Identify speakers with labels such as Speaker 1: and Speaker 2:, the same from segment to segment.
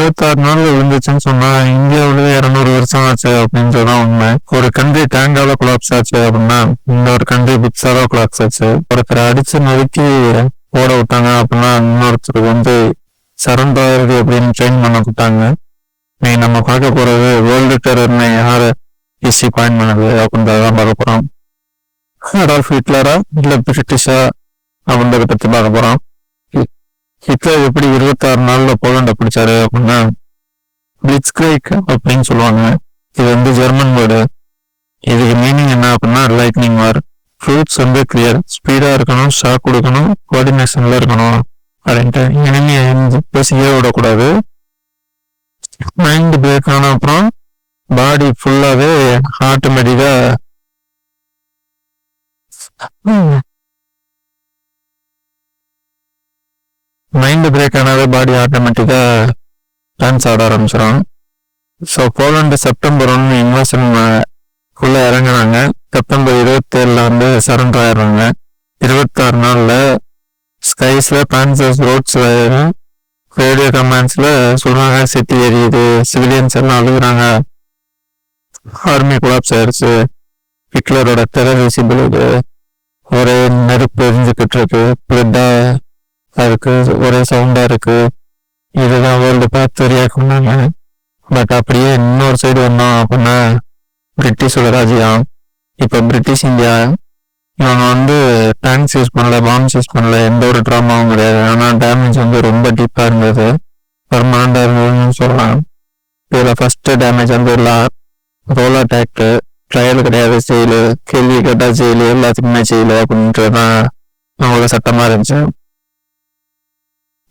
Speaker 1: 26 நாள்ல விழுந்துச்சுன்னு சொன்னா இந்தியாவிலே 200 வருஷம் ஆச்சு அப்படின்றதான் உண்மை. ஒரு கண்ட்ரி டேங்கால கொலாப்ஸ் ஆச்சு அப்படின்னா இன்னொரு கண்ட்ரி புக்ஸால கொலாப்ஸ் ஆச்சு. ஒருத்தரை அடிச்சு நொறுக்கி ஓட விட்டாங்க அப்படின்னா இன்னொருத்தருக்கு சரண்டர் அப்படின்னு ட்ரெயின் பண்ண விட்டாங்க. நீ நம்ம பார்க்க போறது வேர்ல்டு டெரர்னு யாரு ஈஸி பாயிண்ட் பண்ணது அப்படின்றதான் பார்க்க போறோம். அடால்ஃப் ஹிட்லரா இல்ல பிரிட்டிஷா அப்படின்றத பத்தி பார்க்க போறோம். ஹிட்லர் எப்படி 26 நாள்ல போலண்ட பிடிச்சாரு அப்படின்னா பிளிட்ஸ்கிரைக் அப்படின்னு சொல்லுவாங்க. இது ஜெர்மன் வேர்டு. இதுக்கு மீனிங் என்ன அப்படின்னா லைட்னிங் வார். ஃப்ரூட்ஸ் கிளியர், ஸ்பீடா இருக்கணும், ஷாக் கொடுக்கணும், கோஆர்டினேஷன்ல இருக்கணும் அப்படின்ட்டு இனிமே பேசியே விடக்கூடாது. மைண்ட் பிரேக் ஆன அப்புறம் பாடி ஃபுல்லாவே ஆட்டோமேட்டிக்கா பாடி ஆட்டோமேட்டிக்கா டான்ஸ் ஆட ஆரம்பிச்சிடும். ஸோ போலண்டு செப்டம்பர் 1 இன்வெஷன் உள்ள இறங்குறாங்க. செப்டம்பர் 27 சரண்டர் ஆயிடுறாங்க. 26 நாள்ல ஸ்கைஸ்ல பான்சர்ஸ் ரோட்ஸ்ல ரேடியோ கமாண்ட்ஸ்ல சொல்றாங்க சிட்டி எரியுது, சிவிலியன்ஸ் எல்லாம் அழுகுறாங்க, ஆர்மி கொலாப்ஸ் ஆயிடுச்சு, ஹிட்லரோட டெரர் விசிபிள் இது, ஒரே நெருப்பு எரிஞ்சுக்கிட்டு இருக்கு, பிளட்டா இருக்கு, ஒரே சவுண்டா இருக்கு. இதுதான் வேர்ல்டு பார்த்து ரியாக்ட். பட் அப்படியே இன்னொரு சைடு வந்தோம் அப்படின்னா பிரிட்டிஷோட ராஜ்யம். இப்ப பிரிட்டிஷ் இந்தியா இவங்க டேங்க்ஸ் யூஸ் பண்ணல, பாம்ஸ் யூஸ் பண்ணல, எந்த ஒரு ட்ராமாவும் கிடையாது. ஆனா டேமேஜ் ரொம்ப டீப்பா இருந்தது, பர்மனண்டா இருந்ததுன்னு சொல்லலாம். இதுல first damage role attack, trial கிடையாது, ஜெயிலு, கேள்வி கேட்டா ஜெயிலு, எல்லாத்துக்குமே ஜெயிலு அப்படின்றதுதான் அவங்களோட சட்டமா இருந்துச்சு.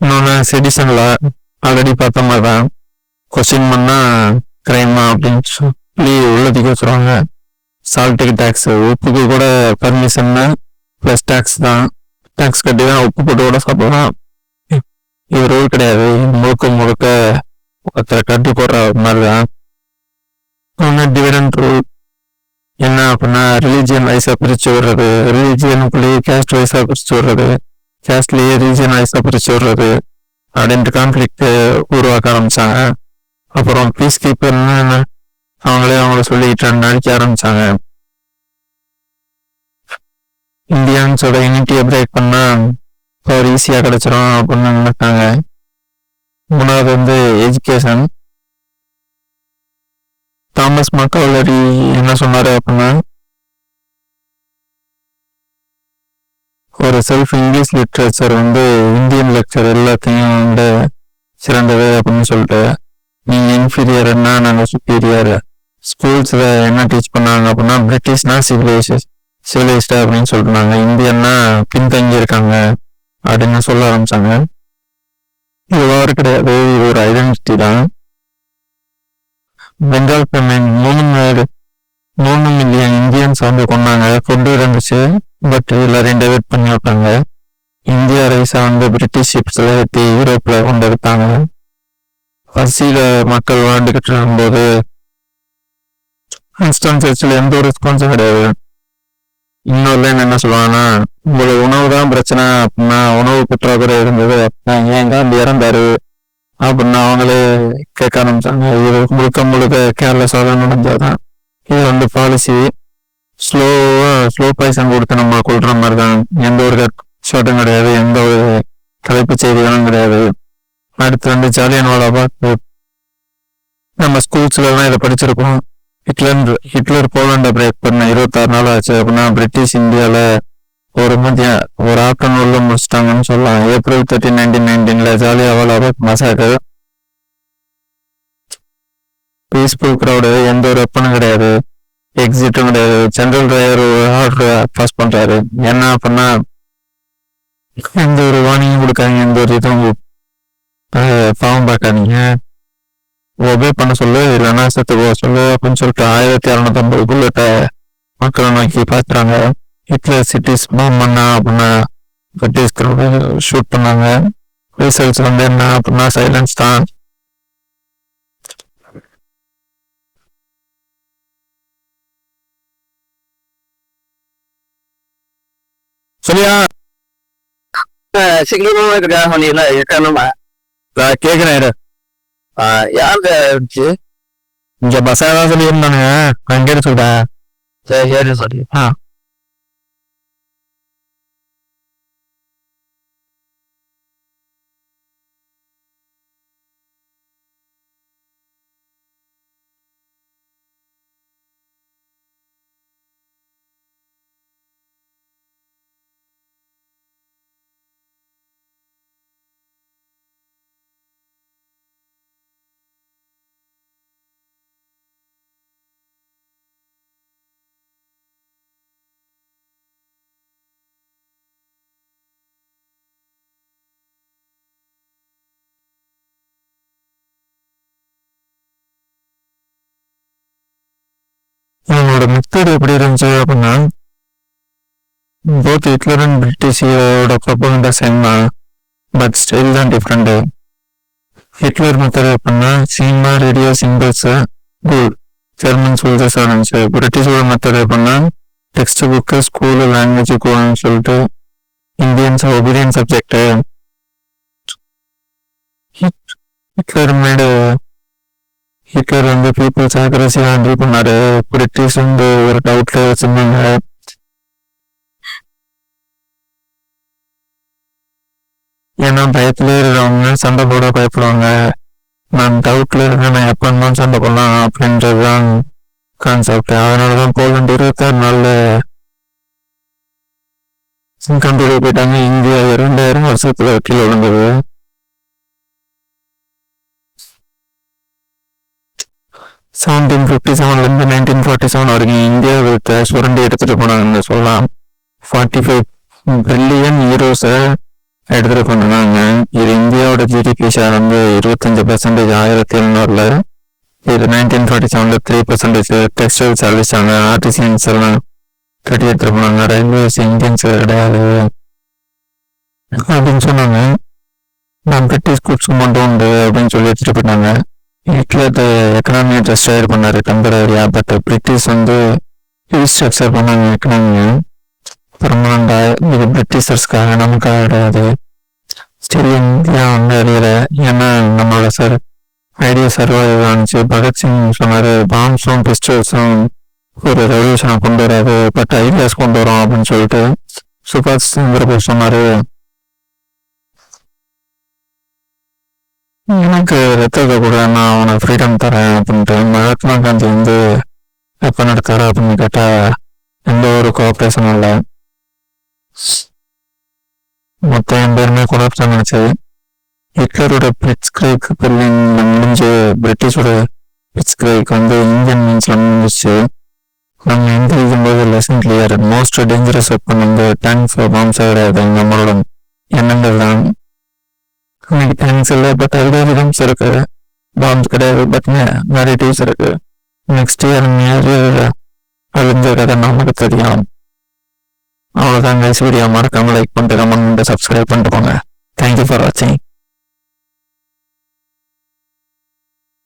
Speaker 1: இன்னொன்னு செடிஷன்ல ஆல்ரெடி பார்த்த மாதிரிதான் கொஸ்டின் பண்ணா கிரைமா அப்படின்னு சொல்லி உள்ளதுக்கு வச்சுருவாங்க. சால்ட்டுக்கு டேக்ஸ், உப்புக்கு கூட பர்மிஷன் பிளஸ் டேக்ஸ் தான். டேக்ஸ் கட்டி தான் உப்பு போட்டு கூட சாப்பிடலாம். இது ரூல் கிடையாது, முழுக்க ஒருத்தரை கட்டி போடுற மாதிரி தான். டிவிடெண்ட் ரூல் என்ன அப்படின்னா ரிலீஜியன் வைஸா பிரிச்சு விடுறது, ரிலீஜியனுக்குள்ளேயே கேஸ்ட் வைஸா பிரிச்சு விடுறது, கேஸ்ட்லயே ரிலீஜியன் வைஸா பிரிச்சு விடுறது அப்படின்ட்டு கான்ஃபிளிக்ட் உருவாக்க ஆரம்பிச்சாங்க. அப்புறம் பீஸ் கீப்பர்னு அவங்கள சொல்லிட்டு நடிக்க ஆரம்பிச்சாங்க. இந்தியன்ஸோட யூனிட்டியை பிரேக் பண்ணா ஒரு ஈஸியா கிடைச்சிடும் அப்படின்னு நினைச்சாங்க. மூணாவது எஜுகேஷன். தாமஸ் மக்கவலரி என்ன சொன்னாரு அப்படின்னா ஒரு self English literature Indian lecture எல்லாத்தையும் சிறந்தது அப்படின்னு சொல்லிட்டு, நீங்க இன்ஃபீரியர் என்ன, நாங்க சுப்பீரியர். ஸ்கூல்ஸ்ல என்ன டீச் பண்ணாங்க அப்படின்னா பிரிட்டிஷ்னா சிவிலைஸ்ட் அப்படின்னு சொல்லிட்டு, இந்தியன்னா பின்தங்கி இருக்காங்க அப்படின்னு சொல்ல ஆரம்பிச்சாங்க. இது வார் கிடையாது, இது ஒரு ஐடென்டிட்டி தான். பெங்கால் ஃபெமின் 3 மில்லியன் இந்தியன்ஸ் கொண்டாங்க. ஃபுட்டு இருந்துச்சு, பட் எல்லாரையும் டைவர்ட் பண்ணி விட்டாங்க. இந்தியா ரைஸா பிரிட்டிஷ் ஷிப்ஸ்ல ஏற்றி யூரோப்ல கொண்டு எடுத்தாங்க. பசியில மக்கள் வாழ்ந்துகிட்டு இருக்கும்போது இன்ஸ்டன் சர்ச்சில் எந்த ஒரு ரெஸ்பான்ஸும் கிடையாது. இன்னொரு லைன் என்ன சொல்லுவாங்கன்னா, உங்களுக்கு உணவு தான் பிரச்சனை அப்படின்னா, உணவு பற்றாக்குறை இருந்தது அப்படின்னா ஏன் காந்தி இறந்தாரு அப்படின்னு அவங்களே கேட்க ஆரம்பிச்சாங்க. இது முழுக்க கேர்லெஸ்ஸாக நடந்ததுதான். இது பாலிசி ஸ்லோ பாய்சன் கொடுத்து நம்ம கொள்ற மாதிரி தான். எந்த ஒரு ஷாட்டும் கிடையாது, எந்த ஒரு தலைப்பு செய்திகளும் கிடையாது. அடுத்து ஜாலியன்வாலாபாக். நம்ம ஸ்கூல்ஸ்ல எல்லாம் இதை படிச்சிருக்கோம். ஹிட்லர் போலண்டை பிரேக் பண்ண 26 நாள் ஆச்சு அப்படின்னா பிரிட்டிஷ் இந்தியால ஒரு ஆஃப்டர்நூன்ல முடிச்சிட்டாங்கன்னு சொல்லலாம். April 13, 1919 Jallianwala Bagh massacre. Peaceful crowd, எந்த ஒரு வெப்பனும் கிடையாது, எக்ஸிட்டும் கிடையாது. ஜெனரல் டிரைவர் ஆர்டர் பாஸ் பண்றாரு. என்ன அப்படின்னா எந்த ஒரு வார்னிங்கும் கொடுக்காங்க, எந்த ஒரு இதுவும் பாவம் பார்க்காதீங்க, ஒபே பண்ண சொல்லு, இல்லைன்னா செத்து போக சொல்லு அப்படின்னு சொல்லிட்டு 1650 புல்லட்ட மக்களை நோக்கி பாத்துறாங்க. ஹிட்லர் சிட்டிஸ் பாம் பண்ணா அப்படின்னா பிரிட்டிஷ் ஷூட் பண்ணாங்க. ரிசல்ட்ஸ் என்ன அப்படின்னா சைலன்ஸ் தான். சரியா
Speaker 2: சீக்கிரமா இருக்கா சொன்னீங்களா இருக்கணுமா
Speaker 1: கேக்குறேன்.
Speaker 2: யாருக்கு இருந்துச்சு?
Speaker 1: இங்க பசங்க தான் சொல்லியிருந்தானுங்க, நான் கேட்டு சொல்றேன்.
Speaker 2: சரி சரி சரி.
Speaker 1: இவங்களோட மெத்தட் எப்படி இருந்துச்சு அப்படின்னா, போத் ஹிட்லர் அண்ட் பிரிட்டிஷோட ப்ரொபகண்டா சேம் தான், பட் ஸ்டைல் தான் டிஃப்ரெண்ட். ஹிட்லர் மெத்தட் எப்படின்னா cinema radio symbols good German soldiers இருந்துச்சு. பிரிட்டிஷோட மெத்தட் எப்படின்னா டெக்ஸ்ட் புக்கு ஸ்கூலு லாங்குவேஜ் கூடன்னு சொல்லிட்டு இந்தியன்ஸ் ஒபீடியன் சப்ஜெக்ட். ஹிட்லர் வந்து பீப்புள்ஸ் அக்ரஸிவா ஹேண்டில் பண்ணாரு. பிரிட்டிஷ் வந்து ஒரு டவுட்ல வச்சிருந்தாங்க. ஏன்னா பயத்துல இருக்கிறவங்க சண்டை போட பயப்படுவாங்க. நான் டவுட்ல இருக்கேன், நான் எப்ப வேணுமாலும் சண்டை போடலாம் அப்படின்றதுதான் கான்செப்ட். அதனாலதான் போலண்ட் 26 நாள்ல கண்ட்ரோல் போயிட்டாங்க. இந்தியா 2000 வருஷத்துல கீழே விழுந்தது. 1757 இருந்து 1947 வரைக்கும் இந்தியாவுக்கு சுரண்டி எடுத்துட்டு போனாங்கன்னு சொல்லலாம். 45 பில்லியன் யூரோஸை எடுத்துட்டு போனாங்க. இது இந்தியாவோட ஜிடிபி ஷேர் வந்து 25% 1700. இது 1947 3% டெக்ஸ்டைல்ஸ் அழிச்சாங்க. ஆர்டிசியன்ஸ் எல்லாம் கட்டி எடுத்துட்டு போனாங்க. ரயில்வேஸ் இந்தியன்ஸ் கிடையாது அப்படின்னு சொன்னாங்க. நான் பிரிட்டிஷ் குட்ஸ் மட்டும் உண்டு அப்படின்னு சொல்லி எடுத்துட்டு போயிட்டாங்க. ஹிட்லர் எக்கனாமியை டெஸ்ட்ராய் பண்ணாரு டெம்பரரியா. பட் பிரிட்டிஷ் வந்து ரீஸ்ட்ரக்சர் பண்ணாங்க எக்கனாமியை பெர்மனண்டா. இது பிரிட்டிஷர்ஸ்க்காக நமக்காக கிடையாது. ஸ்டில் இந்தியா வந்து அறியல. ஏன்னா நம்மளோட ஐடியா சர்வைவ் ஆனிச்சு. பகத்சிங் சொன்னாரு பாம்ஸும் பிஸ்டல்ஸும் ஒரு ரெவல்யூஷனை கொண்டு வராது, பட் ஐடியாஸ் கொண்டு வரோம் அப்படின்னு சொல்லிட்டு. சுபாஷ் சந்திர போஸ் சொன்னாரு எனக்கு ரத்தத்தை கூட நான் அவனுக்கு ஃப்ரீடம் தரேன் அப்படின்ட்டு. மகாத்மா காந்தி வந்து எப்ப நடத்தாரு அப்படின்னு கேட்டா எந்த ஒரு கோஆப்ரேஷனும் இல்லை. மொத்தம் 2 பேருமே கொலாப்ஸ் நினைச்சது. ஹிட்லரோட பிளிட்ஸ்கிரைக் பெர்லின்ல முடிஞ்சு பிரிட்டிஷோட பிளிட்ஸ்கிரைக் வந்து இந்தியன் மீன்ஸ்ல முடிஞ்சிச்சு. நம்ம எந்திரிக்கும் போது lesson clear. Most dangerous weapon வந்து டேங்க்ஸ் பாம்ஸ் கிடையாது, நம்மளோட எண்ணங்கள் தான். இன்னைக்கு டேங்க்ஸ் இல்லை, பட் அல்காரிதம்ஸ் இருக்கு. பாம்ஸ் கிடையாது, பட் நரேட்டிவ்ஸ் இருக்கு. நெக்ஸ்ட் இயர் அழிஞ்ச கதை நமக்கு தெரியும். அவ்வளோதான் கைஸ். வீடியோ மறக்காம லைக் பண்ணிட்டு கமெண்ட் பண்ணிட்டு சப்ஸ்கிரைப் பண்ணிட்டு போங்க. தேங்க்யூ ஃபார் வாட்சிங்.